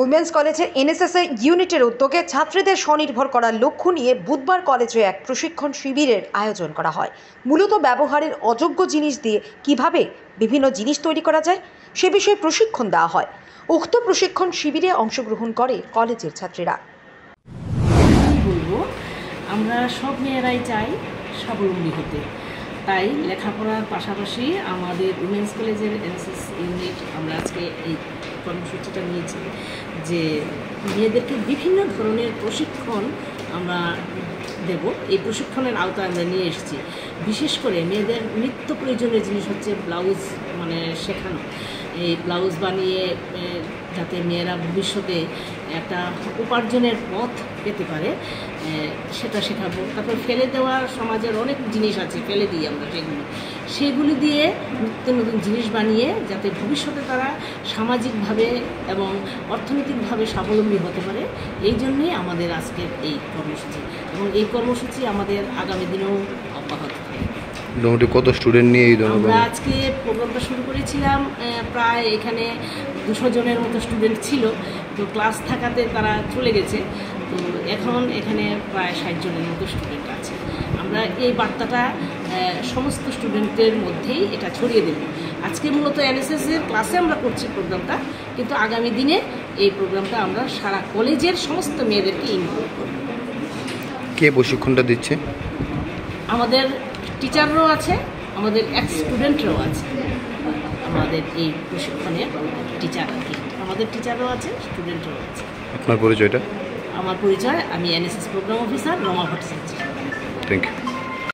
Women's কলেজের NSS ইউনিটের উদ্যোগে ছাত্রীদের স্বনির্ভর করার লক্ষ্য নিয়ে বুধবার কলেজে এক প্রশিক্ষণ শিবিরের আয়োজন করা হয়। মূলত ব্যবহারের অযোগ্য জিনিস দিয়ে কিভাবে বিভিন্ন জিনিস তৈরি করা যায় সে বিষয়ে প্রশিক্ষণ দেওয়া হয়। উক্ত প্রশিক্ষণ শিবিরে অংশগ্রহণ করে কলেজের ছাত্রীরা। বলবো, আমরা সব মেয়েরাই চাই স্বাবলম্বী হতে, তাই লেখাপড়ার পাশাপাশি আমাদের উইমেন্স কলেজের এনএসএস ইউনিট আমরা আজকে এই কর্মসূচিটা নিয়েছি যে মেয়েদেরকে বিভিন্ন ধরনের প্রশিক্ষণ আমরা দেব। এই প্রশিক্ষণের আওতায় আমরা নিয়ে এসেছি। বিশেষ করে মেয়েদের নিত্য প্রয়োজনীয় জিনিস হচ্ছে ব্লাউজ শেখানো। এই ব্লাউজ বানিয়ে যাতে মেয়েরা ভবিষ্যতে একটা উপার্জনের পথ পেতে পারে সেটা শেখাবো। তারপর ফেলে দেওয়ার সমাজের অনেক জিনিস আছে, ফেলে দিই আমরা সেগুলি দিয়ে নিত্য নতুন জিনিস বানিয়ে যাতে ভবিষ্যতে তারা সামাজিকভাবে এবং অর্থনৈতিকভাবে স্বাবলম্বী হতে পারে, এই জন্যই আমাদের আজকের এই কর্মসূচি এবং এই কর্মসূচি আমাদের আগামী দিনেও অব্যাহত থাকবে। মোটামুটি কত স্টুডেন্ট নিয়ে আমরা আজকে প্রোগ্রামটা শুরু করেছিলাম, প্রায় এখানে 200 জনের মতো স্টুডেন্ট ছিল, তো ক্লাস থাকাতে তারা চলে গেছে। তো এখন এখানে প্রায় 60 জনের মতো স্টুডেন্ট আছে। আমরা এই বার্তাটা সমস্ত স্টুডেন্টদের মধ্যেই এটা ছড়িয়ে দেব। আজকে মূলত এনএসএসের ক্লাসে আমরা করছি প্রোগ্রামটা, কিন্তু আগামী দিনে এই প্রোগ্রামটা আমরা সারা কলেজের সমস্ত মেয়েদেরকে ইনভলভ করব। কে প্রশিক্ষণটা দিচ্ছে? আমাদের টিচাররাও আছে, আমাদের এক্স স্টুডেন্টরাও আছে। আমাদের এই প্রশিক্ষণের টিচার আর কি, আমাদের টিচাররাও আছে, স্টুডেন্টরাও আছে। আপনার পরিচয়টা? আমার পরিচয়, আমি NSS programme officer Rama Bhattacharya. Thank you.